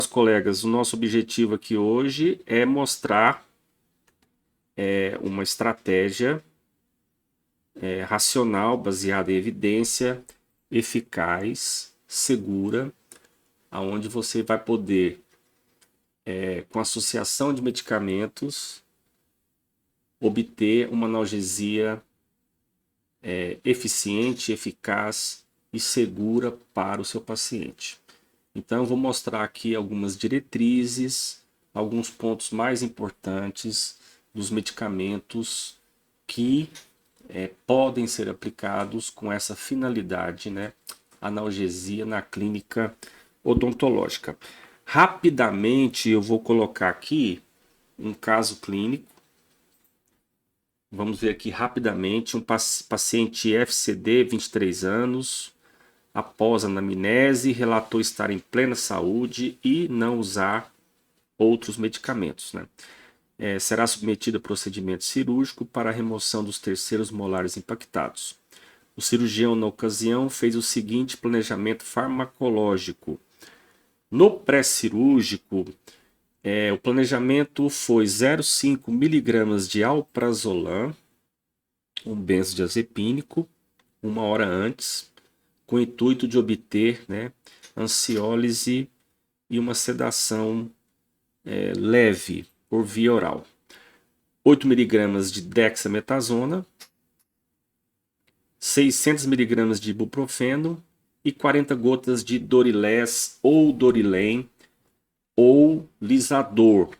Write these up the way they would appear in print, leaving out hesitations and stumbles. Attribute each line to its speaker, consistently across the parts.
Speaker 1: Colegas, o nosso objetivo aqui hoje é mostrar uma estratégia racional, baseada em evidência, eficaz, segura, aonde você vai poder, com associação de medicamentos, obter uma analgesia eficiente, eficaz e segura para o seu paciente. Então, eu vou mostrar aqui algumas diretrizes, alguns pontos mais importantes dos medicamentos que podem ser aplicados com essa finalidade, né? Analgesia na clínica odontológica. Rapidamente, eu vou colocar aqui um caso clínico. Vamos ver aqui rapidamente um paciente FCD, 23 anos, após anamnese, relatou estar em plena saúde e não usar outros medicamentos, né? Será submetido a procedimento cirúrgico para a remoção dos terceiros molares impactados. O cirurgião, na ocasião, fez o seguinte planejamento farmacológico. No pré-cirúrgico, o planejamento foi 0,5 mg de alprazolam, um benzodiazepínico, 1 hora antes, com o intuito de obter, né, ansiólise e uma sedação leve por via oral. 8 mg de dexametasona, 600 mg de ibuprofeno e 40 gotas de Dorilés ou Dorilem ou Lisador.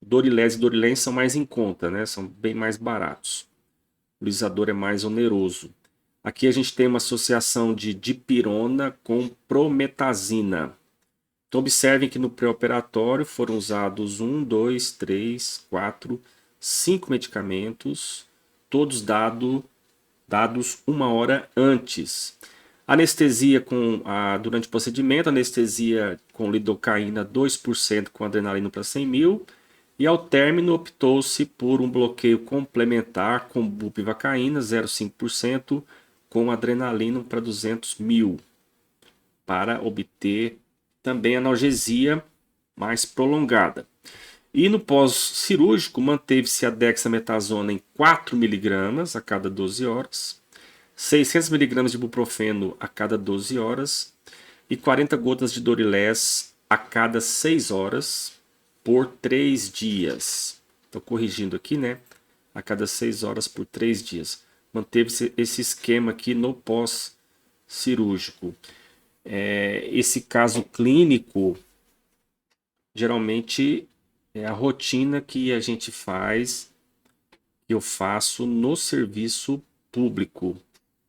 Speaker 1: Dorilés e Dorilem são mais em conta, né? São bem mais baratos. O Lisador é mais oneroso. Aqui a gente tem uma associação de dipirona com prometazina. Então observem que no pré-operatório foram usados 1, 2, 3, 4, 5 medicamentos, todos dados 1 hora antes. Anestesia durante o procedimento, anestesia com lidocaína 2% com adrenalina para 100 mil. E ao término optou-se por um bloqueio complementar com bupivacaína 0,5% com adrenalina para 200 mil. Para obter também analgesia mais prolongada. E no pós-cirúrgico, manteve-se a dexametasona em 4 mg a cada 12 horas, 600 mg de ibuprofeno a cada 12 horas e 40 gotas de Dorilés a cada 6 horas por 3 dias. Estou corrigindo aqui, né? A cada 6 horas por 3 dias. Manteve-se esse esquema aqui no pós-cirúrgico. Esse caso clínico, geralmente, é a rotina que a gente faz, que eu faço no serviço público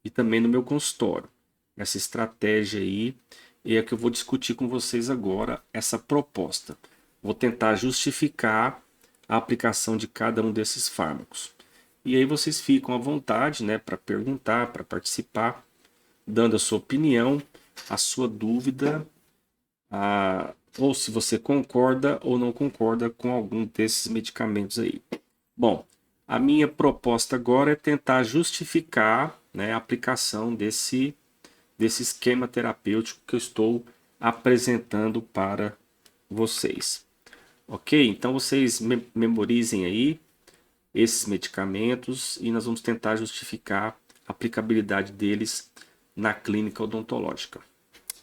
Speaker 1: e também no meu consultório. Essa estratégia aí é a que eu vou discutir com vocês agora, essa proposta. Vou tentar justificar a aplicação de cada um desses fármacos. E aí vocês ficam à vontade, né, para perguntar, para participar, dando a sua opinião, a sua dúvida, ou se você concorda ou não concorda com algum desses medicamentos aí. Bom, a minha proposta agora é tentar justificar, né, a aplicação desse esquema terapêutico que eu estou apresentando para vocês. Ok? Então vocês memorizem aí esses medicamentos e nós vamos tentar justificar a aplicabilidade deles na clínica odontológica.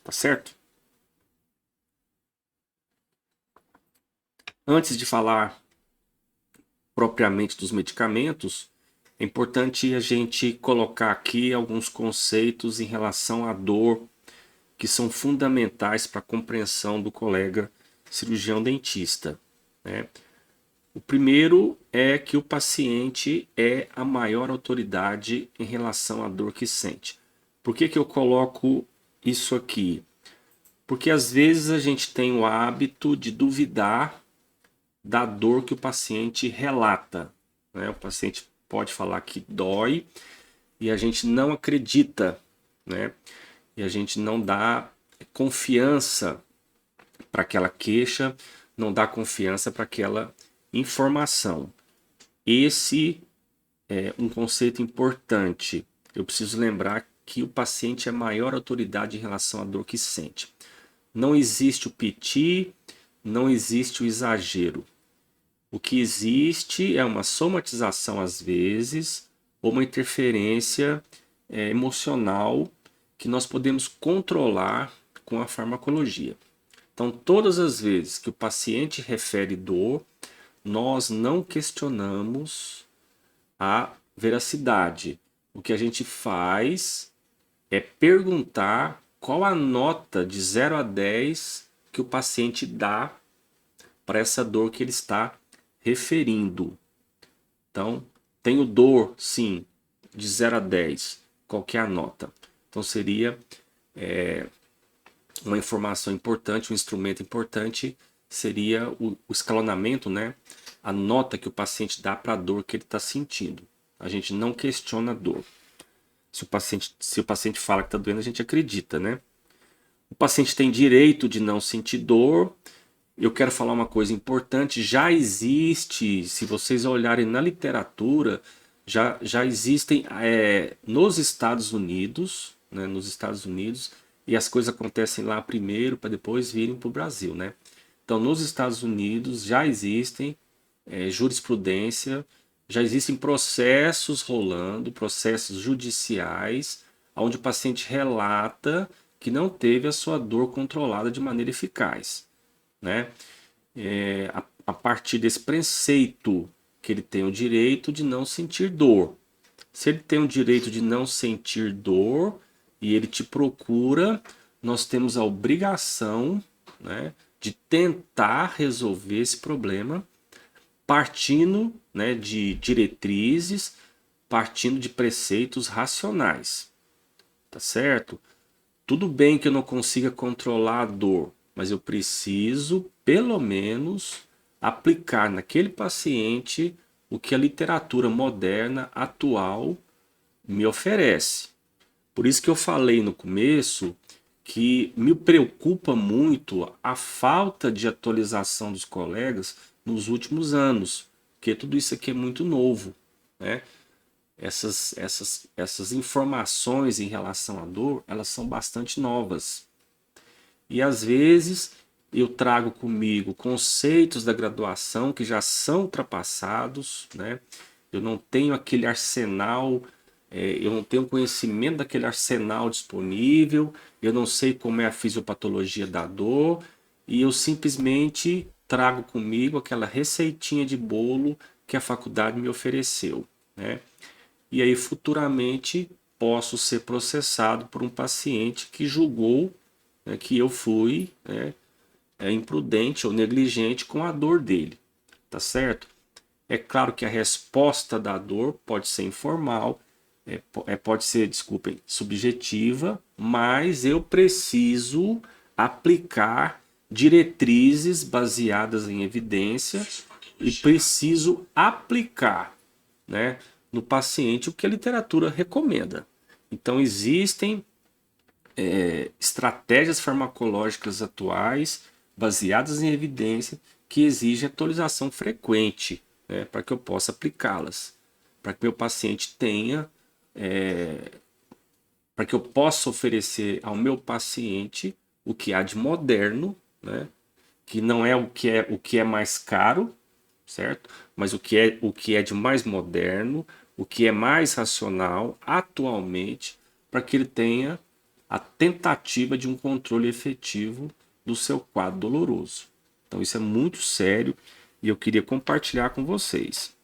Speaker 1: Tá certo? Antes de falar propriamente dos medicamentos, é importante a gente colocar aqui alguns conceitos em relação à dor que são fundamentais para a compreensão do colega cirurgião dentista, né? O primeiro é que o paciente é a maior autoridade em relação à dor que sente. Por que eu coloco isso aqui? Porque às vezes a gente tem o hábito de duvidar da dor que o paciente relata, né? O paciente pode falar que dói e a gente não acredita, né? E a gente não dá confiança para aquela queixa, não dá confiança para aquela informação. Esse é um conceito importante. Eu preciso lembrar que o paciente é a maior autoridade em relação à dor que sente. Não existe o piti, não existe o exagero. O que existe é uma somatização, às vezes, ou uma interferência emocional que nós podemos controlar com a farmacologia. Então, todas as vezes que o paciente refere dor, nós não questionamos a veracidade. O que a gente faz é perguntar qual a nota de 0 a 10 que o paciente dá para essa dor que ele está referindo. Então, tenho dor, sim, de 0 a 10. Qual que é a nota? Então, seria uma informação importante, um instrumento importante, seria o escalonamento, né? A nota que o paciente dá para a dor que ele está sentindo. A gente não questiona a dor. Se o paciente fala que está doendo, a gente acredita, né? O paciente tem direito de não sentir dor. Eu quero falar uma coisa importante. Já existe, se vocês olharem na literatura, já existem nos Estados Unidos, né? Nos Estados Unidos, e as coisas acontecem lá primeiro para depois virem para o Brasil, né? Então, nos Estados Unidos já existem jurisprudência, já existem processos rolando, processos judiciais, onde o paciente relata que não teve a sua dor controlada de maneira eficaz, né? A partir desse preceito que ele tem o direito de não sentir dor. Se ele tem o direito de não sentir dor e ele te procura, nós temos a obrigação, né, de tentar resolver esse problema partindo, né, de diretrizes, partindo de preceitos racionais, tá certo? Tudo bem que eu não consiga controlar a dor, mas eu preciso, pelo menos, aplicar naquele paciente o que a literatura moderna atual me oferece. Por isso que eu falei no começo que me preocupa muito a falta de atualização dos colegas nos últimos anos, porque tudo isso aqui é muito novo, né? Essas informações em relação à dor, elas são bastante novas. E às vezes eu trago comigo conceitos da graduação que já são ultrapassados, né? Eu não tenho aquele arsenal, eu não tenho conhecimento daquele arsenal disponível, eu não sei como é a fisiopatologia da dor, e eu simplesmente trago comigo aquela receitinha de bolo que a faculdade me ofereceu, né? E aí futuramente posso ser processado por um paciente que julgou, né, que eu fui, né, imprudente ou negligente com a dor dele, tá certo? É claro que a resposta da dor pode ser informal, pode ser, desculpem, subjetiva, mas eu preciso aplicar diretrizes baseadas em evidência e preciso aplicar, né, no paciente o que a literatura recomenda. Então existem estratégias farmacológicas atuais baseadas em evidência que exigem atualização frequente, né, para que eu possa aplicá-las, para que meu paciente tenha, para que eu possa oferecer ao meu paciente o que há de moderno, né, que não é o que é mais caro, certo? Mas o que é de mais moderno, o que é mais racional atualmente, para que ele tenha a tentativa de um controle efetivo do seu quadro doloroso. Então isso é muito sério e eu queria compartilhar com vocês.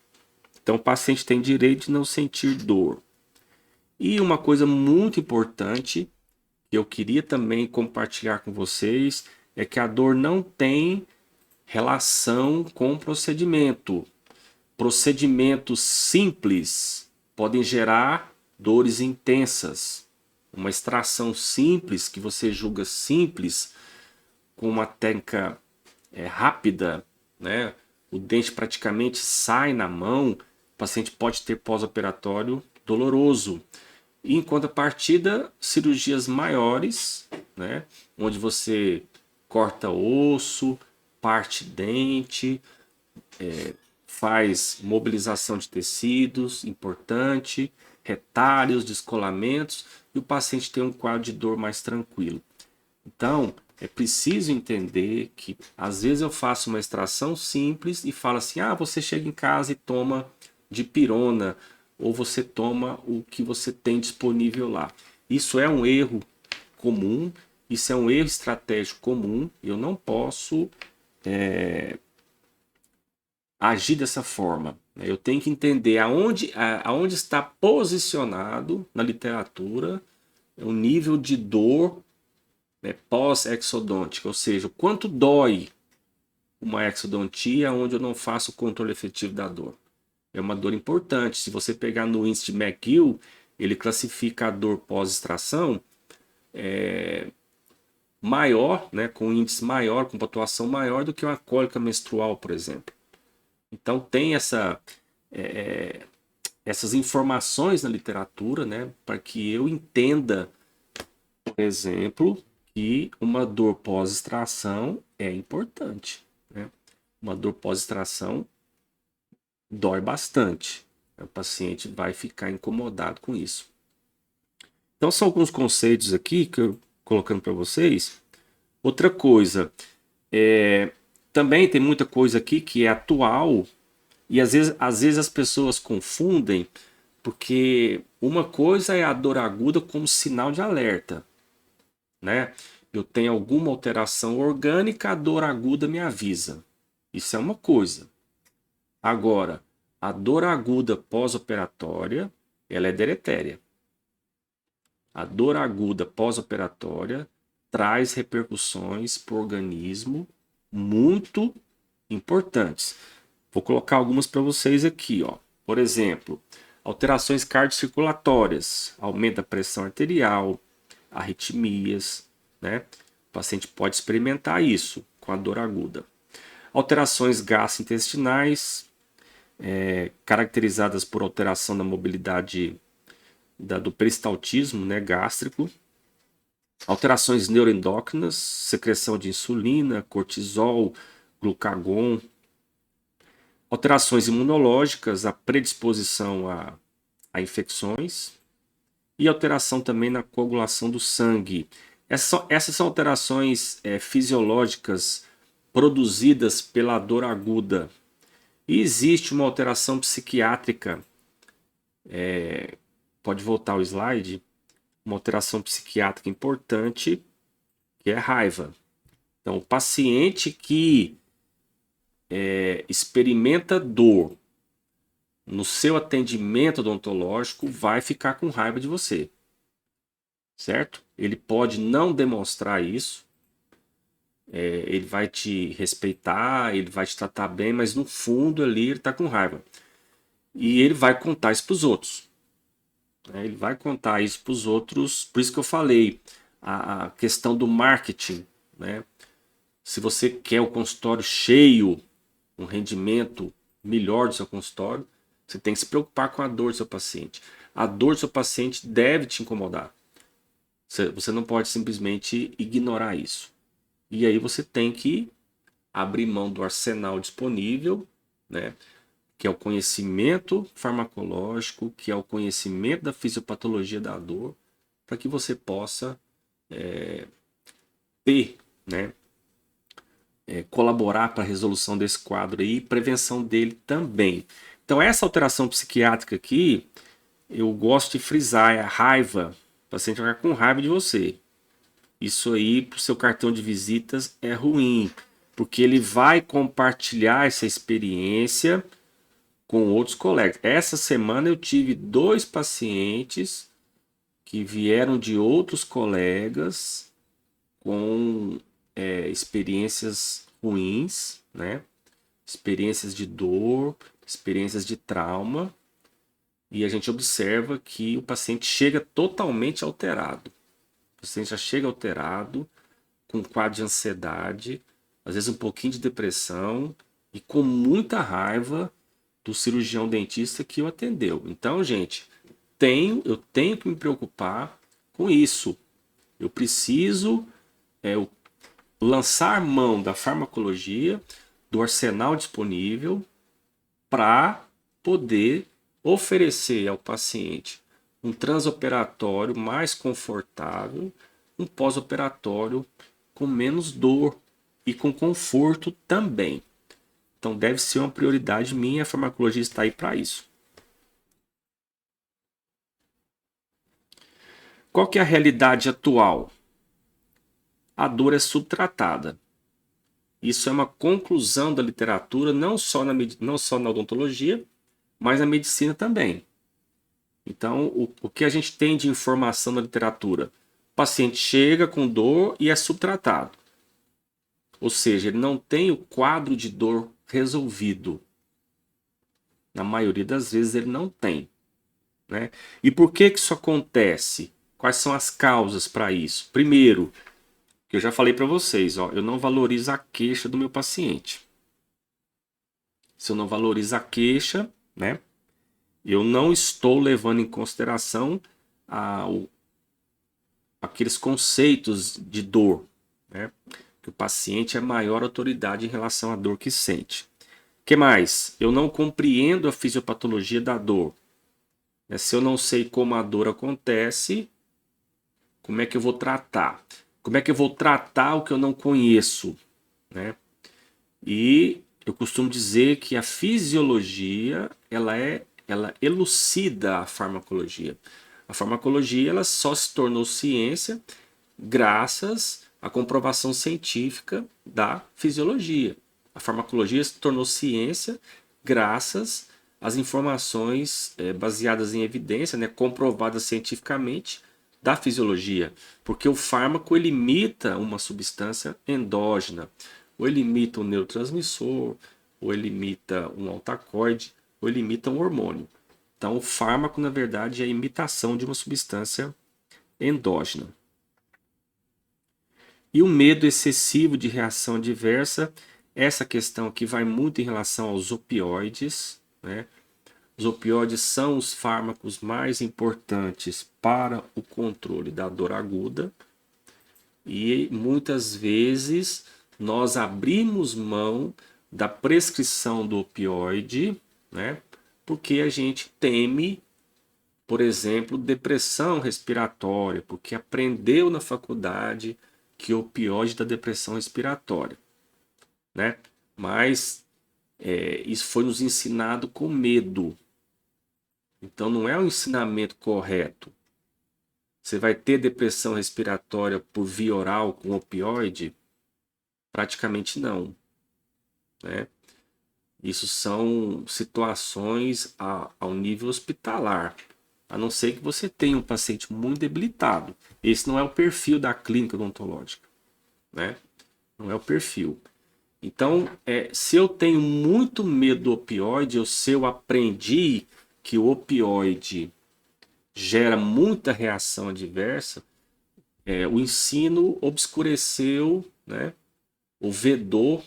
Speaker 1: Então o paciente tem direito de não sentir dor. E uma coisa muito importante que eu queria também compartilhar com vocês é que a dor não tem relação com o procedimento. Procedimentos simples podem gerar dores intensas. Uma extração simples, que você julga simples, com uma técnica rápida, né? O dente praticamente sai na mão, o paciente pode ter pós-operatório doloroso. E em contrapartida, cirurgias maiores, né? Onde você corta osso, parte dente, faz mobilização de tecidos, importante, retalhos, descolamentos, e o paciente tem um quadro de dor mais tranquilo. Então, É preciso entender que às vezes eu faço uma extração simples e falo assim: ah, você chega em casa e toma dipirona, ou você toma o que você tem disponível lá. Isso é um erro comum, isso é um erro estratégico comum. Eu não posso agir dessa forma. Eu tenho que entender aonde está posicionado na literatura o nível de dor, né, pós-exodôntica, ou seja, o quanto dói uma exodontia onde eu não faço o controle efetivo da dor. É uma dor importante. Se você pegar no índice de McGill, ele classifica a dor pós-extração maior, né, com índice maior, com pontuação maior do que uma cólica menstrual, por exemplo. Então tem essas informações na literatura, né, para que eu entenda, por exemplo, que uma dor pós-extração é importante, né? Uma dor pós-extração dói bastante. O paciente vai ficar incomodado com isso. Então são alguns conceitos aqui que eu colocando para vocês. Outra coisa, também tem muita coisa aqui que é atual e às vezes as pessoas confundem porque uma coisa é a dor aguda como sinal de alerta, né? Eu tenho alguma alteração orgânica, a dor aguda me avisa. Isso é uma coisa. Agora, a dor aguda pós-operatória, ela é deletéria. A dor aguda pós-operatória traz repercussões para o organismo muito importantes. Vou colocar algumas para vocês aqui, ó. Por exemplo, alterações cardiocirculatórias, aumenta a pressão arterial, arritmias, né? O paciente pode experimentar isso com a dor aguda. Alterações gastrointestinais, caracterizadas por alteração da mobilidade do peristaltismo, né, gástrico. Alterações neuroendócrinas, secreção de insulina, cortisol, glucagon. Alterações imunológicas, a predisposição a infecções. E alteração também na coagulação do sangue. Essas são alterações fisiológicas produzidas pela dor aguda. E existe uma alteração psiquiátrica, pode voltar o slide, uma alteração psiquiátrica importante, que é a raiva. Então, o paciente que experimenta dor no seu atendimento odontológico vai ficar com raiva de você, certo? Ele pode não demonstrar isso, ele vai te respeitar, ele vai te tratar bem, mas no fundo ali ele está com raiva. E ele vai contar isso para os outros. Ele vai contar isso para os outros, por isso que eu falei, a questão do marketing, né? Se você quer o consultório cheio, um rendimento melhor do seu consultório, você tem que se preocupar com a dor do seu paciente. A dor do seu paciente deve te incomodar. Você não pode simplesmente ignorar isso. E aí você tem que abrir mão do arsenal disponível, né? Que é o conhecimento farmacológico, que é o conhecimento da fisiopatologia da dor, para que você possa ter, né, colaborar para a resolução desse quadro aí e prevenção dele também. Então essa alteração psiquiátrica aqui, eu gosto de frisar, é a raiva. O paciente vai ficar com raiva de você. Isso aí para o seu cartão de visitas é ruim, porque ele vai compartilhar essa experiência com outros colegas. Essa semana eu tive 2 pacientes que vieram de outros colegas com experiências ruins, né? Experiências de dor, experiências de trauma, e a gente observa que o paciente chega totalmente alterado. O paciente já chega alterado, com quadro de ansiedade, às vezes um pouquinho de depressão e com muita raiva do cirurgião dentista que o atendeu. Então, gente, eu tenho que me preocupar com isso. Eu preciso lançar mão da farmacologia, do arsenal disponível, para poder oferecer ao paciente um transoperatório mais confortável, um pós-operatório com menos dor e com conforto também. Então deve ser uma prioridade minha, a farmacologia está aí para isso. Qual que é a realidade atual? A dor é subtratada. Isso é uma conclusão da literatura, não só na odontologia, mas na medicina também. Então, o que a gente tem de informação na literatura? O paciente chega com dor e é subtratado. Ou seja, ele não tem o quadro de dor resolvido. Na maioria das vezes ele não tem, né? E por que isso acontece? Quais são as causas para isso? Primeiro, que eu já falei para vocês, ó, eu não valorizo a queixa do meu paciente. Se eu não valorizo a queixa, né, eu não estou levando em consideração aqueles conceitos de dor, né, que o paciente é maior autoridade em relação à dor que sente. O que mais? Eu não compreendo a fisiopatologia da dor. Se eu não sei como a dor acontece, como é que eu vou tratar? Como é que eu vou tratar o que eu não conheço, né? E eu costumo dizer que a fisiologia, ela elucida a farmacologia. A farmacologia, ela só se tornou ciência graças à comprovação científica da fisiologia. A farmacologia se tornou ciência graças às informações baseadas em evidência, né, comprovadas cientificamente da fisiologia, porque o fármaco ele imita uma substância endógena, ou ele imita um neurotransmissor, ou ele imita um altacoide, ou ele imita um hormônio. Então o fármaco, na verdade, é a imitação de uma substância endógena. E o medo excessivo de reação adversa, essa questão aqui vai muito em relação aos opioides, né? Os opioides são os fármacos mais importantes para o controle da dor aguda e muitas vezes nós abrimos mão da prescrição do opioide, né? Porque a gente teme, por exemplo, depressão respiratória, porque aprendeu na faculdade que o opioide dá depressão respiratória, né? Mas isso foi nos ensinado com medo. Então não é o ensinamento correto. Você vai ter depressão respiratória por via oral com opioide? Praticamente não, né? Isso são situações ao nível hospitalar. A não ser que você tenha um paciente muito debilitado. Esse não é o perfil da clínica odontológica, né? Não é o perfil. Então, se eu tenho muito medo do opioide, ou se eu aprendi que o opioide gera muita reação adversa, o ensino obscureceu, né, ou vedou,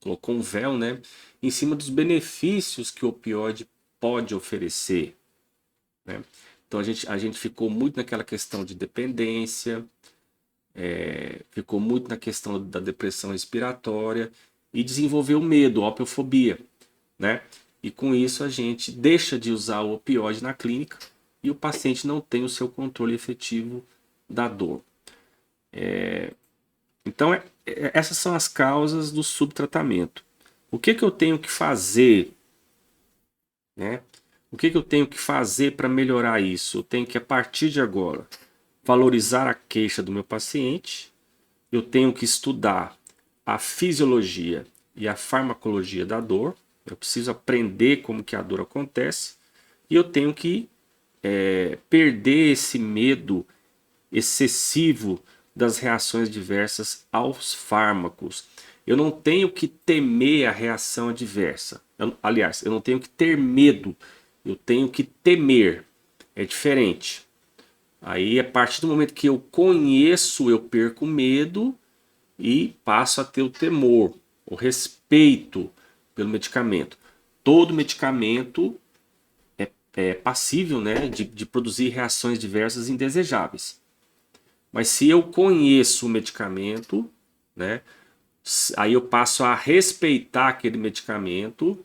Speaker 1: colocou um véu, né, em cima dos benefícios que o opioide pode oferecer, né? Então a gente ficou muito naquela questão de dependência, ficou muito na questão da depressão respiratória e desenvolveu medo, opiofobia, né? E com isso a gente deixa de usar o opioide na clínica e o paciente não tem o seu controle efetivo da dor. Então essas são as causas do subtratamento. O que eu tenho que fazer, né? O que eu tenho que fazer para melhorar isso? Eu tenho que, a partir de agora, valorizar a queixa do meu paciente. Eu tenho que estudar a fisiologia e a farmacologia da dor. Eu preciso aprender como que a dor acontece. E eu tenho que perder esse medo excessivo das reações adversas aos fármacos. Eu não tenho que temer a reação adversa. Aliás, eu não tenho que ter medo. Eu tenho que temer. É diferente. Aí, a partir do momento que eu conheço, eu perco o medo e passo a ter o temor, o respeito pelo medicamento. Todo medicamento é passível, né, de produzir reações diversas indesejáveis. Mas se eu conheço o medicamento, né, aí eu passo a respeitar aquele medicamento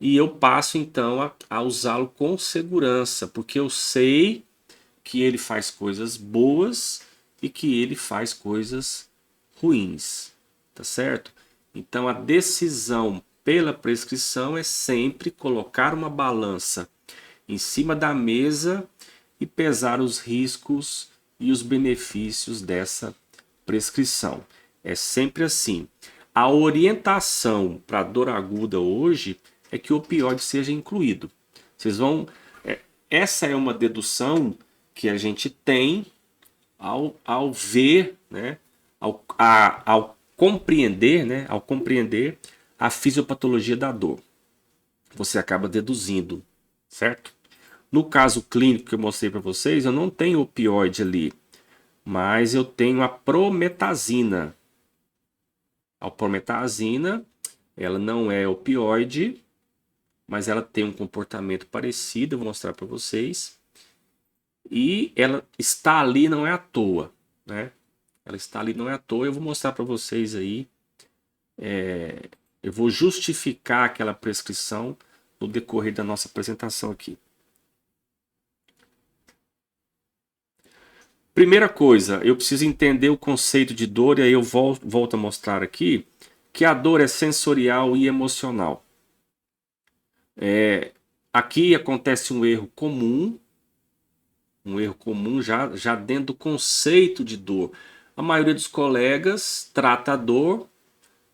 Speaker 1: e eu passo então a usá-lo com segurança, porque eu sei que ele faz coisas boas e que ele faz coisas ruins, tá certo? Então a decisão pela prescrição é sempre colocar uma balança em cima da mesa e pesar os riscos e os benefícios dessa prescrição. É sempre assim. A orientação para dor aguda hoje é que o opioide seja incluído. Vocês vão. Essa é uma dedução que a gente tem ao ver, né, ao compreender, né, ao compreender a fisiopatologia da dor. Você acaba deduzindo, certo? No caso clínico que eu mostrei para vocês, eu não tenho opioide ali, mas eu tenho a prometazina. A prometazina, ela não é opioide, mas ela tem um comportamento parecido, eu vou mostrar para vocês. E ela está ali não é à toa, né? Ela está ali não é à toa, eu vou mostrar para vocês aí. Eu vou justificar aquela prescrição no decorrer da nossa apresentação aqui. Primeira coisa, eu preciso entender o conceito de dor, e aí eu volto a mostrar aqui que a dor é sensorial e emocional. Aqui acontece um erro comum já dentro do conceito de dor. A maioria dos colegas trata a dor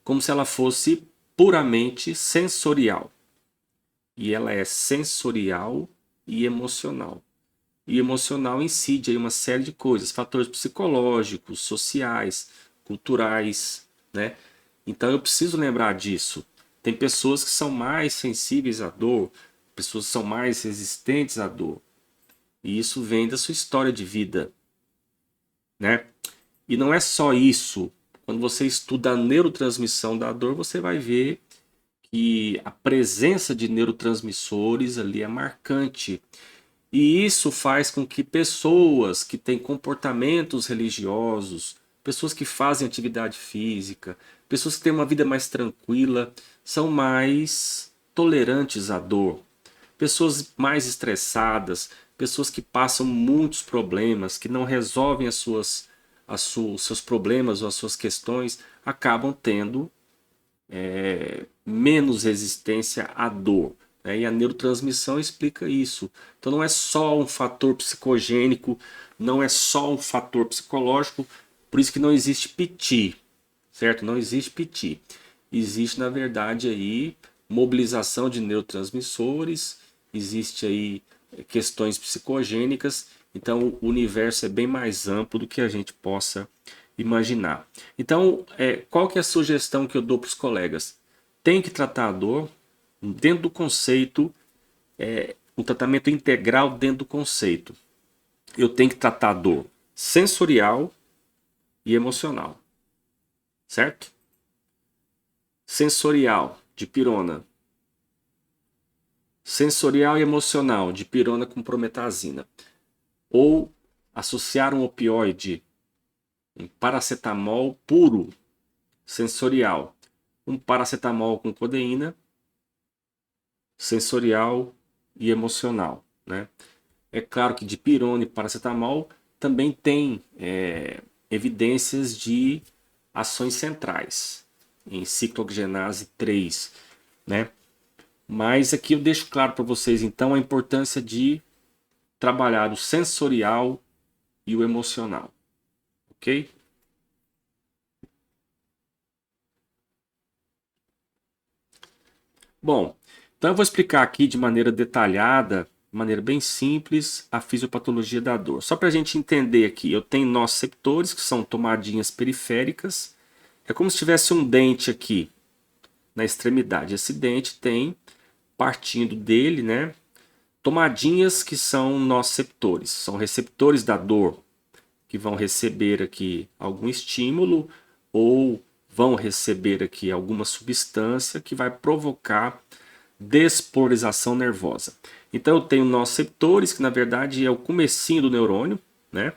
Speaker 1: como se ela fosse puramente sensorial. E ela é sensorial e emocional. E emocional incide aí uma série de coisas, fatores psicológicos, sociais, culturais, né? Então eu preciso lembrar disso. Tem pessoas que são mais sensíveis à dor, pessoas que são mais resistentes à dor. E isso vem da sua história de vida, né? E não é só isso. Quando você estuda a neurotransmissão da dor, você vai ver que a presença de neurotransmissores ali é marcante. E isso faz com que pessoas que têm comportamentos religiosos, pessoas que fazem atividade física, pessoas que têm uma vida mais tranquila, são mais tolerantes à dor. Pessoas mais estressadas, pessoas que passam muitos problemas, que não resolvem seus problemas ou as suas questões, acabam tendo menos resistência à dor. Né? E a neurotransmissão explica isso. Então não é só um fator psicogênico, não é só um fator psicológico, por isso que não existe PT, certo? Não existe PT. Existe, na verdade, aí mobilização de neurotransmissores, existe aí questões psicogênicas, então o universo é bem mais amplo do que a gente possa imaginar. Então, qual que é a sugestão que eu dou para os colegas? Tem que tratar a dor dentro do conceito, um tratamento integral dentro do conceito. Eu tenho que tratar a dor sensorial e emocional, certo? Sensorial, dipirona. Sensorial e emocional, dipirona com prometazina. Ou associar um opioide, um paracetamol puro, sensorial. Um paracetamol com codeína, sensorial e emocional. Né? É claro que dipirona e paracetamol também tem evidências de ações centrais, em ciclooxigenase 3. Né? Mas aqui eu deixo claro para vocês, então, a importância de trabalhar o sensorial e o emocional. Ok? Bom, então eu vou explicar aqui de maneira detalhada, de maneira bem simples, a fisiopatologia da dor. Só para a gente entender aqui, eu tenho nociceptores, que são tomadinhas periféricas. É como se tivesse um dente aqui na extremidade. Esse dente tem, partindo dele, né, tomadinhas que são nociceptores, são receptores da dor, que vão receber aqui algum estímulo ou vão receber aqui alguma substância que vai provocar despolarização nervosa. Então eu tenho nociceptores, que na verdade é o comecinho do neurônio, né?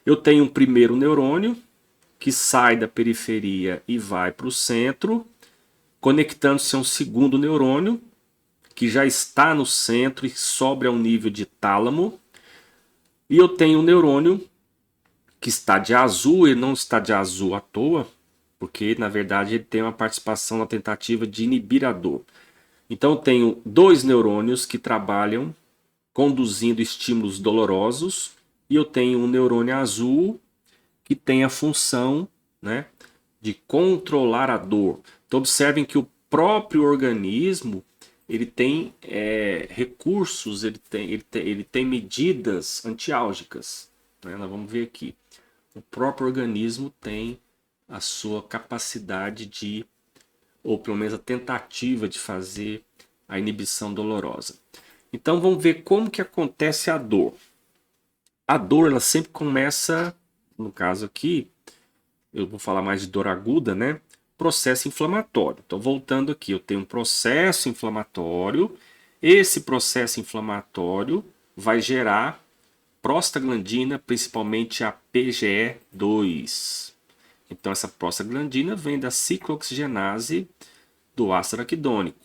Speaker 1: Eu tenho um primeiro neurônio que sai da periferia e vai para o centro, conectando-se a um segundo neurônio que já está no centro e sobe ao nível de tálamo. E eu tenho um neurônio que está de azul, ele não está de azul à toa, porque na verdade ele tem uma participação na tentativa de inibir a dor. Então eu tenho dois neurônios que trabalham conduzindo estímulos dolorosos e eu tenho um neurônio azul que tem a função, né, de controlar a dor. Então observem que o próprio organismo ele tem recursos, ele tem medidas antiálgicas, né? Nós vamos ver aqui. O próprio organismo tem a sua capacidade de, ou pelo menos a tentativa de fazer a inibição dolorosa. Então vamos ver como que acontece a dor. A dor ela sempre começa, no caso aqui, eu vou falar mais de dor aguda, né? Processo inflamatório. Então voltando aqui, eu tenho um processo inflamatório. Esse processo inflamatório vai gerar prostaglandina, principalmente a PGE2. Então essa prostaglandina vem da ciclooxigenase do ácido araquidônico,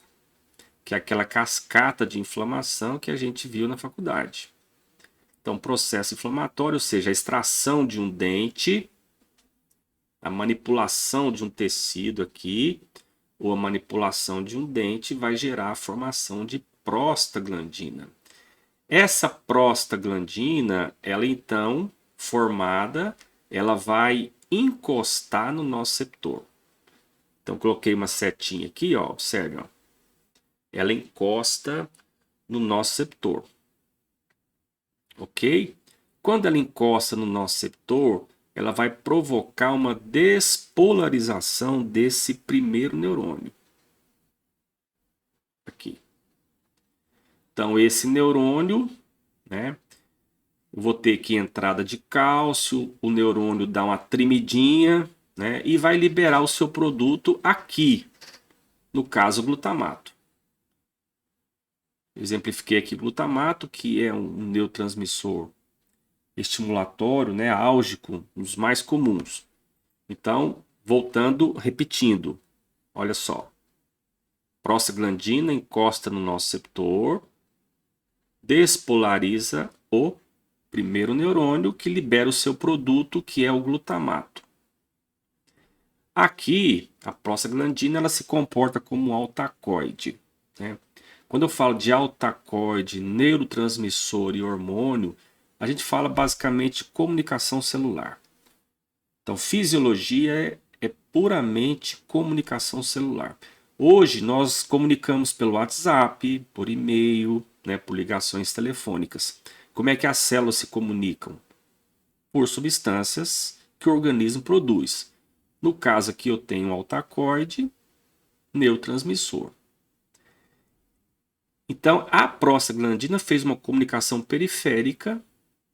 Speaker 1: que é aquela cascata de inflamação que a gente viu na faculdade. Então, processo inflamatório, ou seja, a extração de um dente, a manipulação de um tecido aqui, ou a manipulação de um dente vai gerar a formação de prostaglandina. Essa prostaglandina, ela então, formada, ela vai encostar no nociceptor. Então, coloquei uma setinha aqui, ó, observe, ó. Ela encosta no nociceptor. Ok? Quando ela encosta no nociceptor, ela vai provocar uma despolarização desse primeiro neurônio. Aqui. Então, esse neurônio, né? Eu vou ter aqui entrada de cálcio, o neurônio dá uma tremidinha, né? E vai liberar o seu produto aqui, no caso, o glutamato. Exemplifiquei aqui glutamato, que é um neurotransmissor estimulatório, né, álgico, um dos mais comuns. Então, voltando, repetindo, olha só. Prostaglandina encosta no nociceptor, despolariza o primeiro neurônio que libera o seu produto, que é o glutamato. Aqui, a prostaglandina ela se comporta como um altacoide, né? Quando eu falo de altacoide, neurotransmissor e hormônio, a gente fala basicamente de comunicação celular. Então, fisiologia é puramente comunicação celular. Hoje, nós comunicamos pelo WhatsApp, por e-mail, né, por ligações telefônicas. Como é que as células se comunicam? Por substâncias que o organismo produz. No caso aqui, eu tenho altacoide, neurotransmissor. Então, a prostaglandina fez uma comunicação periférica,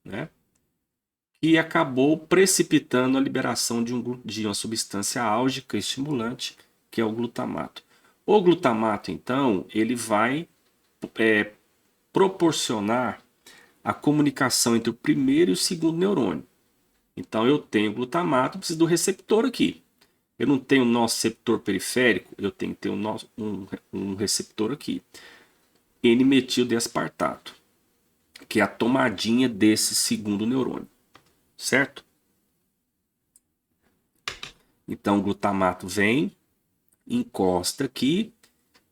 Speaker 1: né, e acabou precipitando a liberação de uma substância álgica estimulante, que é o glutamato. O glutamato, então, ele vai proporcionar a comunicação entre o primeiro e o segundo neurônio. Então, eu tenho glutamato, preciso do receptor aqui. Eu não tenho nociceptor periférico, eu tenho que ter um receptor aqui. N-metil-D-aspartato, que é a tomadinha desse segundo neurônio, certo? Então o glutamato vem, encosta aqui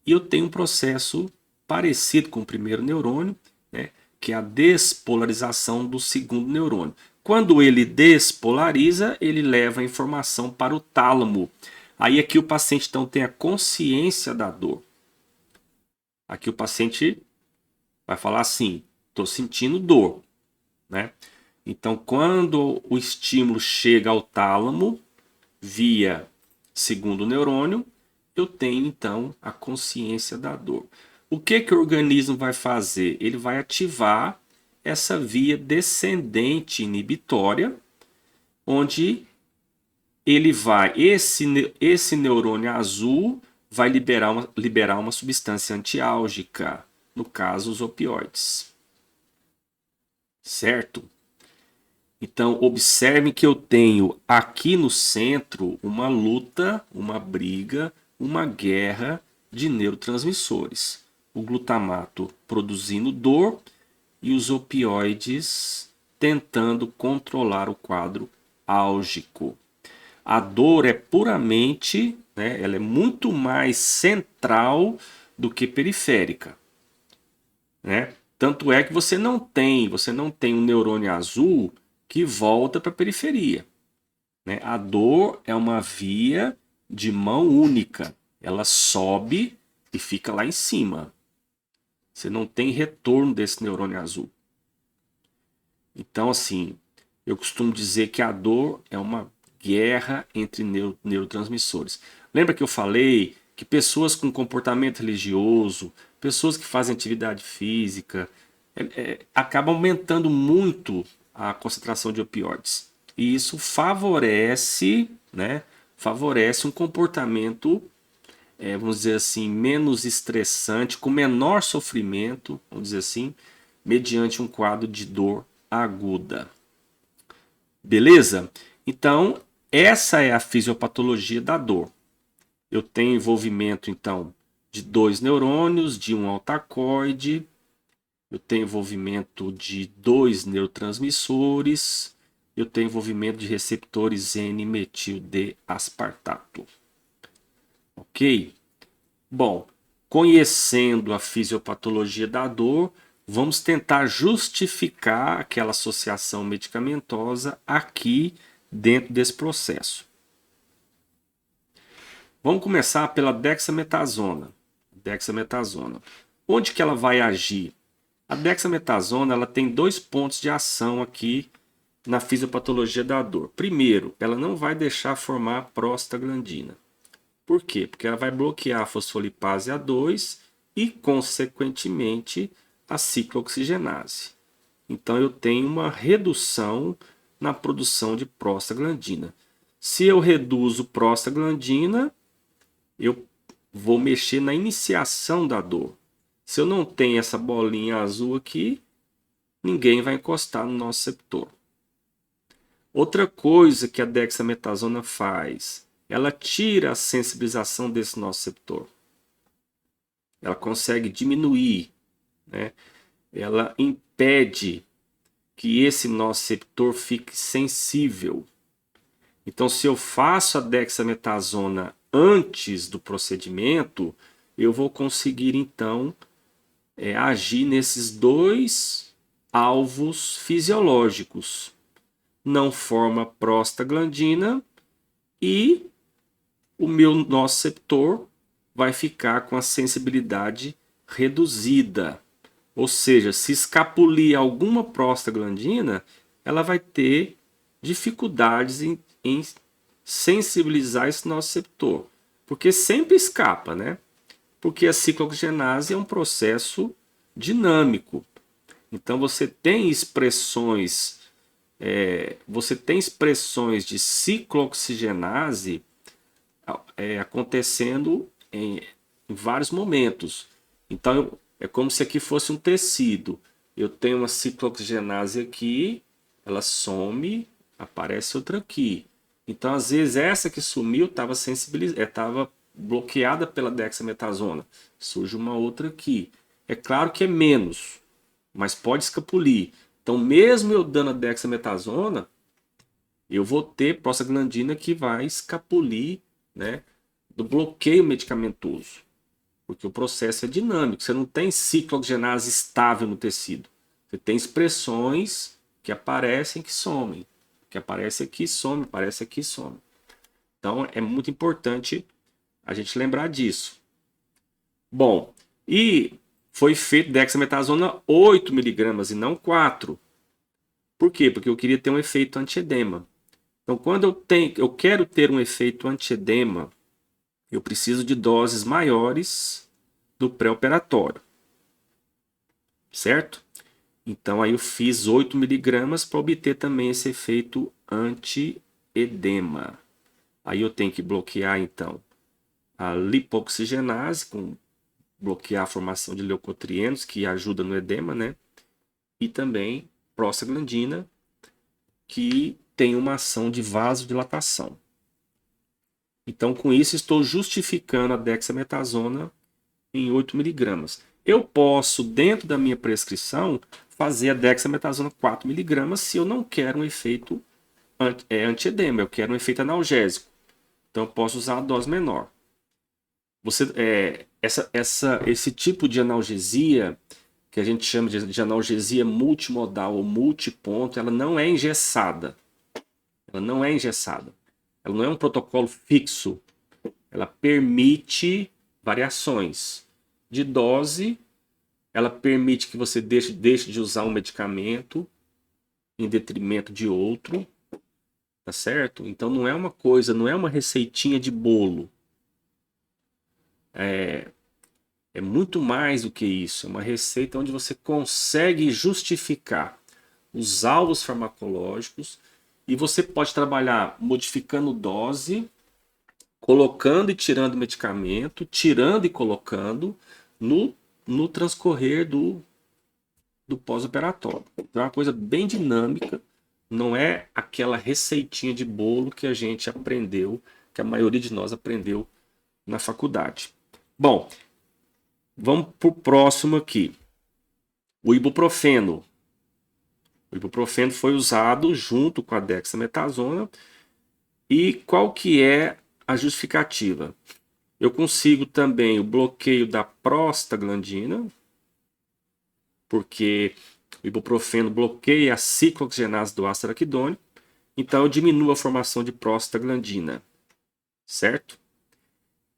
Speaker 1: e eu tenho um processo parecido com o primeiro neurônio, né, que é a despolarização do segundo neurônio. Quando ele despolariza, ele leva a informação para o tálamo. Aí aqui o paciente então tem a consciência da dor. Aqui o paciente vai falar assim, estou sentindo dor, né? Então, quando o estímulo chega ao tálamo, via segundo neurônio, eu tenho então a consciência da dor. O que o organismo vai fazer? Ele vai ativar essa via descendente inibitória, onde ele vai, esse neurônio azul vai liberar uma substância antiálgica, no caso os opioides. Certo? Então, observe que eu tenho aqui no centro uma luta, uma briga, uma guerra de neurotransmissores. O glutamato produzindo dor e os opioides tentando controlar o quadro álgico. A dor é puramente, né, ela é muito mais central do que periférica, né? Tanto é que você não tem um neurônio azul que volta para a periferia, né? A dor é uma via de mão única. Ela sobe e fica lá em cima. Você não tem retorno desse neurônio azul. Então, assim, eu costumo dizer que a dor é uma guerra entre neurotransmissores. Lembra que eu falei que pessoas com comportamento religioso, pessoas que fazem atividade física, acabam aumentando muito a concentração de opioides. E isso favorece, né, favorece um comportamento, vamos dizer assim, menos estressante, com menor sofrimento, vamos dizer assim, mediante um quadro de dor aguda. Beleza? Então, essa é a fisiopatologia da dor. Eu tenho envolvimento, então, de 2 neurônios, de um altacoide, eu tenho envolvimento de 2 neurotransmissores, eu tenho envolvimento de receptores N-metil-D-aspartato. Ok? Bom, conhecendo a fisiopatologia da dor, vamos tentar justificar aquela associação medicamentosa aqui dentro desse processo. Vamos começar pela dexametasona. Dexametasona. Onde que ela vai agir? A dexametasona ela tem 2 pontos de ação aqui na fisiopatologia da dor. Primeiro, ela não vai deixar formar prostaglandina. Por quê? Porque ela vai bloquear a fosfolipase A2 e, consequentemente, a ciclooxigenase. Então, eu tenho uma redução na produção de prostaglandina. Se eu reduzo prostaglandina, eu vou mexer na iniciação da dor. Se eu não tenho essa bolinha azul aqui, ninguém vai encostar no nosso receptor. Outra coisa que a dexametasona faz, ela tira a sensibilização desse nosso receptor. Ela consegue diminuir, né? Ela impede que esse nosso receptor fique sensível. Então, se eu faço a dexametasona antes do procedimento, eu vou conseguir, então, agir nesses 2 alvos fisiológicos. Não forma prostaglandina e o nosso receptor vai ficar com a sensibilidade reduzida. Ou seja, se escapulir alguma prostaglandina, ela vai ter dificuldades em sensibilizar esse nosso receptor. Porque sempre escapa, né? Porque a ciclooxigenase é um processo dinâmico. Então você tem expressões de ciclooxigenase acontecendo em vários momentos. Então é como se aqui fosse um tecido. Eu tenho uma ciclooxigenase aqui, ela some, aparece outra aqui. Então às vezes essa que sumiu estava bloqueada pela dexametasona. Surge uma outra aqui. É claro que é menos, mas pode escapulir. Então, mesmo eu dando a dexametasona, eu vou ter prostaglandina que vai escapulir, né, do bloqueio medicamentoso. Porque o processo é dinâmico. Você não tem ciclooxigenase estável no tecido. Você tem expressões que aparecem que somem. Que aparece aqui, some, aparece aqui, some. Então, é muito importante a gente lembrar disso. Bom, e foi feito dexametasona 8 mg e não 4. Por quê? Porque eu queria ter um efeito antiedema. Então, quando eu quero ter um efeito antiedema, eu preciso de doses maiores do pré-operatório. Certo? Então, aí eu fiz 8 mg para obter também esse efeito antiedema. Aí eu tenho que bloquear, então, a lipoxigenase, bloquear a formação de leucotrienos, que ajuda no edema, né? E também prostaglandina, que tem uma ação de vasodilatação. Então, com isso, estou justificando a dexametasona em 8 mg. Eu posso, dentro da minha prescrição, fazer a dexametasona 4 mg se eu não quero um efeito antiedema, eu quero um efeito analgésico. Então eu posso usar a dose menor. Esse tipo de analgesia, que a gente chama de analgesia multimodal ou multiponto, ela não é engessada. Ela não é engessada. Ela não é um protocolo fixo. Ela permite variações de dose. Ela permite que você deixe de usar um medicamento em detrimento de outro. Tá certo? Então não é uma coisa, não é uma receitinha de bolo. É muito mais do que isso. É uma receita onde você consegue justificar os alvos farmacológicos e você pode trabalhar modificando dose, colocando e tirando medicamento, tirando e colocando no transcorrer do pós-operatório. Então é uma coisa bem dinâmica, não é aquela receitinha de bolo que a gente aprendeu, que a maioria de nós aprendeu na faculdade. Bom, vamos para o próximo aqui. O ibuprofeno. O ibuprofeno foi usado junto com a dexametasona. E qual que é a justificativa? Eu consigo também o bloqueio da prostaglandina, porque o ibuprofeno bloqueia a ciclooxigenase do ácido araquidônico, então eu diminuo a formação de prostaglandina, certo?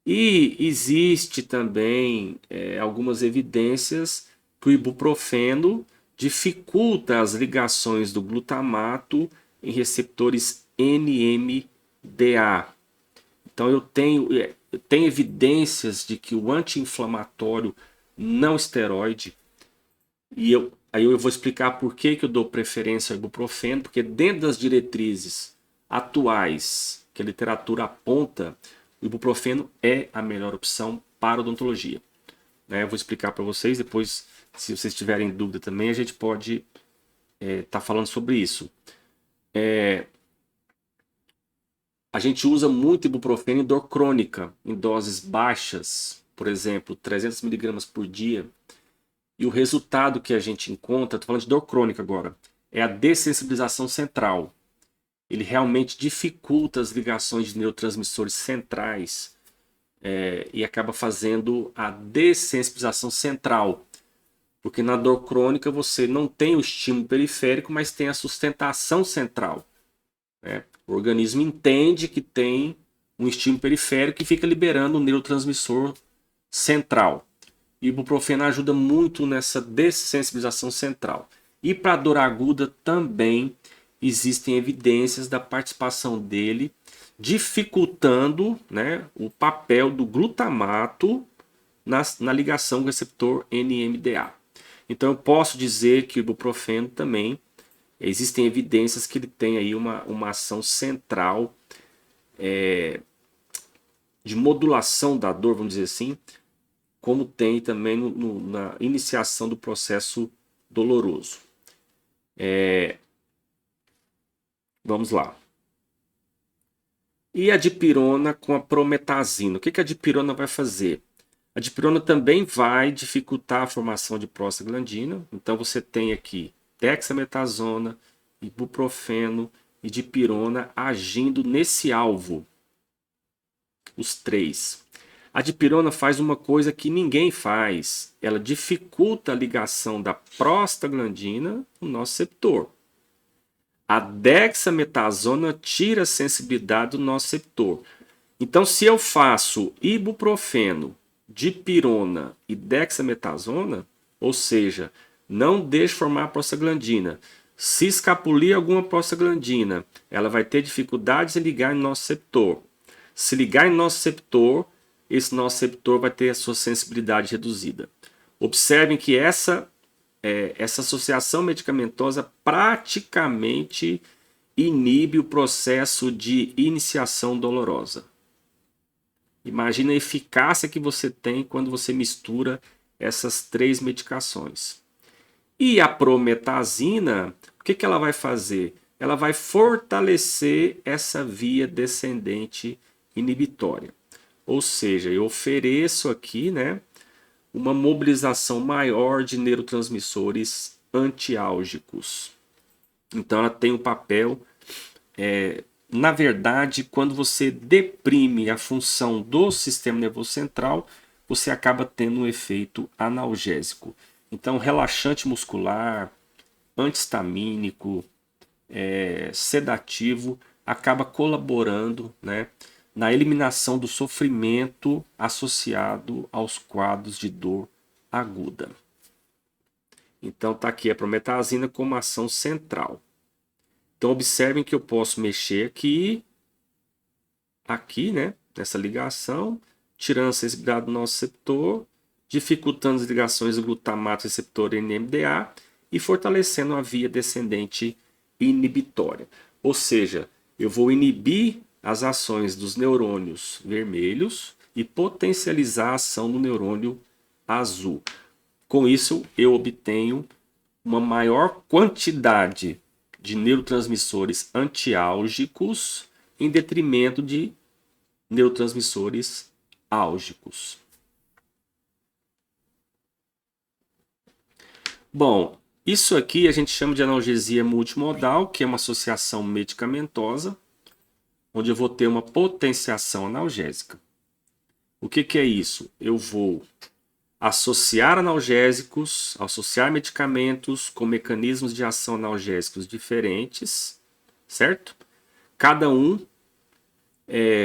Speaker 1: E existe também algumas evidências que o ibuprofeno dificulta as ligações do glutamato em receptores NMDA. Então eu tenho evidências de que o anti-inflamatório não esteroide, aí eu vou explicar por que eu dou preferência ao ibuprofeno, porque dentro das diretrizes atuais que a literatura aponta, o ibuprofeno é a melhor opção para odontologia. Eu vou explicar para vocês, depois, se vocês tiverem dúvida também, a gente pode estar falando sobre isso. A gente usa muito ibuprofeno em dor crônica, em doses baixas, por exemplo, 300 mg por dia. E o resultado que a gente encontra, estou falando de dor crônica agora, é a dessensibilização central. Ele realmente dificulta as ligações de neurotransmissores centrais e acaba fazendo a dessensibilização central. Porque na dor crônica você não tem o estímulo periférico, mas tem a sustentação central. O organismo entende que tem um estímulo periférico e fica liberando o neurotransmissor central. E o ibuprofeno ajuda muito nessa dessensibilização central. E para a dor aguda também existem evidências da participação dele, dificultando, o papel do glutamato na ligação com o receptor NMDA. Então eu posso dizer que o ibuprofeno também existem evidências que ele tem aí uma ação central de modulação da dor, vamos dizer assim, como tem também na iniciação do processo doloroso. Vamos lá. E a dipirona com a prometazina? O que a dipirona vai fazer? A dipirona também vai dificultar a formação de prostaglandina. Então você tem aqui dexametasona, ibuprofeno e dipirona agindo nesse alvo. Os três. A dipirona faz uma coisa que ninguém faz. Ela dificulta a ligação da prostaglandina no nosso receptor. A dexametasona tira a sensibilidade do nosso receptor. Então, se eu faço ibuprofeno, dipirona e dexametasona, ou seja, não deixo formar prostaglandina. Se escapulir alguma prostaglandina, ela vai ter dificuldades em ligar em nosso receptor. Se ligar em nosso receptor, esse nosso receptor vai ter a sua sensibilidade reduzida. Observem que essa associação medicamentosa praticamente inibe o processo de iniciação dolorosa. Imagina a eficácia que você tem quando você mistura essas três medicações. E a prometazina, o que ela vai fazer? Ela vai fortalecer essa via descendente inibitória. Ou seja, eu ofereço aqui, uma mobilização maior de neurotransmissores antiálgicos. Então ela tem um papel Na verdade, quando você deprime a função do sistema nervoso central, você acaba tendo um efeito analgésico. Então, relaxante muscular, antihistamínico, sedativo, acaba colaborando, né, na eliminação do sofrimento associado aos quadros de dor aguda. Então, está aqui a prometazina como ação central. Então, observem que eu posso mexer aqui, né, nessa ligação, tirando a sensibilidade do nosso receptor, dificultando as ligações do glutamato receptor NMDA e fortalecendo a via descendente inibitória. Ou seja, eu vou inibir as ações dos neurônios vermelhos e potencializar a ação do neurônio azul. Com isso, eu obtenho uma maior quantidade de neurotransmissores antiálgicos em detrimento de neurotransmissores álgicos. Bom, isso aqui a gente chama de analgesia multimodal, que é uma associação medicamentosa, onde eu vou ter uma potenciação analgésica. O que é isso? Eu vou associar analgésicos, associar medicamentos com mecanismos de ação analgésicos diferentes, certo? Cada um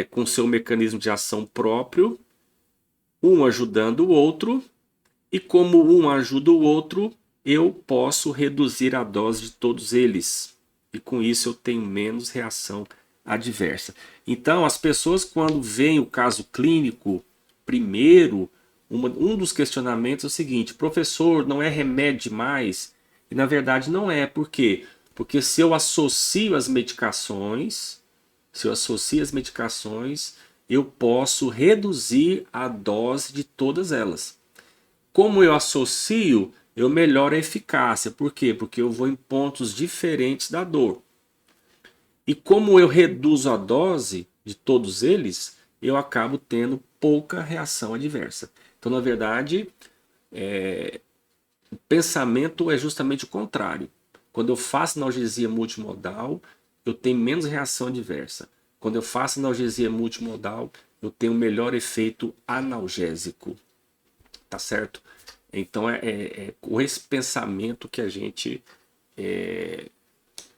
Speaker 1: com seu mecanismo de ação próprio, um ajudando o outro, e como um ajuda o outro, eu posso reduzir a dose de todos eles. E com isso eu tenho menos reação adversa. Então, as pessoas, quando veem o caso clínico, primeiro, um dos questionamentos é o seguinte: professor, não é remédio demais? E na verdade não é. Por quê? Porque se eu associo as medicações, eu posso reduzir a dose de todas elas. Como eu associo, eu melhoro a eficácia. Por quê? Porque eu vou em pontos diferentes da dor. E como eu reduzo a dose de todos eles, eu acabo tendo pouca reação adversa. Então, na verdade, o pensamento é justamente o contrário. Quando eu faço analgesia multimodal, eu tenho menos reação adversa. Quando eu faço analgesia multimodal, eu tenho um melhor efeito analgésico. Tá certo? Então é com esse pensamento que a gente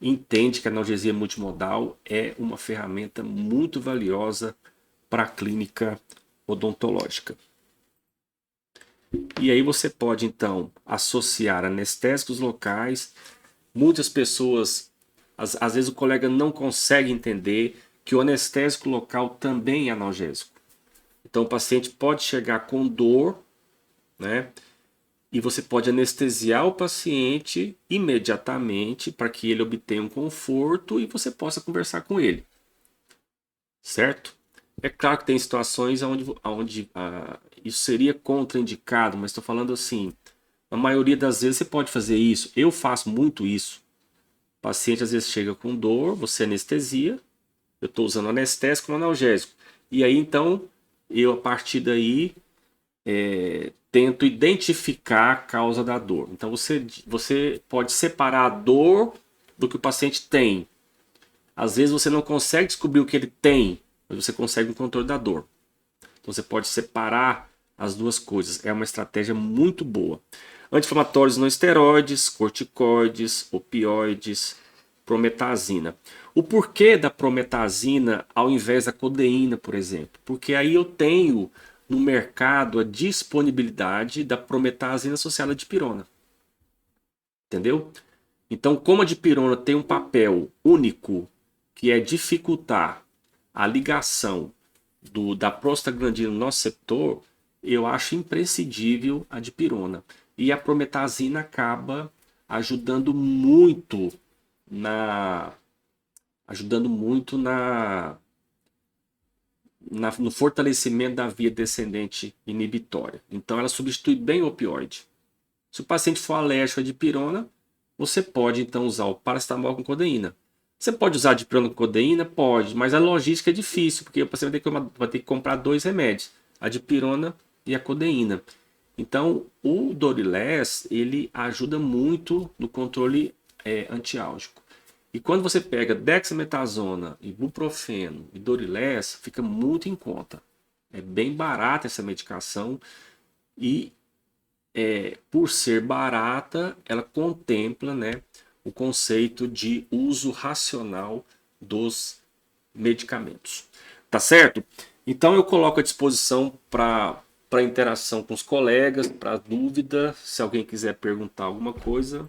Speaker 1: entende que a analgesia multimodal é uma ferramenta muito valiosa para a clínica odontológica. E aí você pode então associar anestésicos locais. Muitas pessoas, às vezes o colega não consegue entender que o anestésico local também é analgésico. Então o paciente pode chegar com dor, né? E você pode anestesiar o paciente imediatamente para que ele obtenha um conforto e você possa conversar com ele. Certo? É claro que tem situações onde isso seria contraindicado, mas estou falando assim, a maioria das vezes você pode fazer isso. Eu faço muito isso. O paciente às vezes chega com dor, você anestesia, eu estou usando anestésico no analgésico. E aí então, eu a partir daí tento identificar a causa da dor. Então você pode separar a dor do que o paciente tem. Às vezes você não consegue descobrir o que ele tem, mas você consegue o controle da dor. Então você pode separar as duas coisas. É uma estratégia muito boa. Anti-inflamatórios não esteroides, corticoides, opioides, prometazina. O porquê da prometazina ao invés da codeína, por exemplo? Porque aí eu tenho no mercado a disponibilidade da prometazina associada à dipirona. Entendeu? Então, como a dipirona tem um papel único, que é dificultar a ligação da prostaglandina no nosso receptor, eu acho imprescindível a dipirona. E a prometazina acaba ajudando muito no fortalecimento da via descendente inibitória. Então ela substitui bem o opioide. Se o paciente for alérgico à dipirona, você pode então usar o paracetamol com codeína. Você pode usar a dipirona com codeína? Pode, mas a logística é difícil, porque o paciente vai ter que comprar dois remédios, a dipirona e a codeína. Então o Dorilex ele ajuda muito no controle antiálgico. E quando você pega dexametasona, ibuprofeno e Dorilex, fica muito em conta. É bem barata essa medicação e por ser barata, ela contempla, né, o conceito de uso racional dos medicamentos. Tá certo? Então eu coloco à disposição para interação com os colegas, para dúvida, se alguém quiser perguntar alguma coisa,